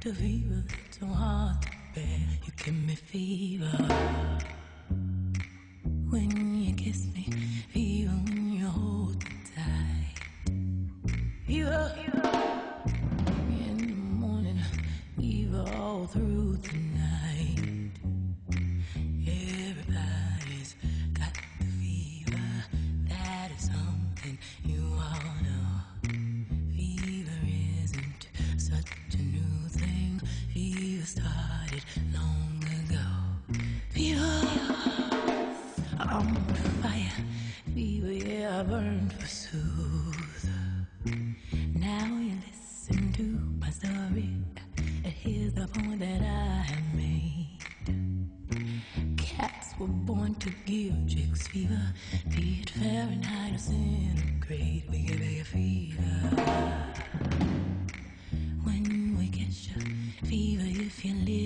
The fever that's so hard to bear. You give me fever when you kiss me. Fever when you hold me tight. Fever in the morning. Fever all through the night. Everybody's got the fever. That is something you all know. Fever isn't such a new thing. Fever started long ago. Fever, I'm on fire. Fever, yeah, I burn forsooth. Now you listen to my story. Here's the point that I have made. Cats were born to give chicks fever. Be it Fahrenheit or centigrade, we give you fever. When we catch a fever, if you live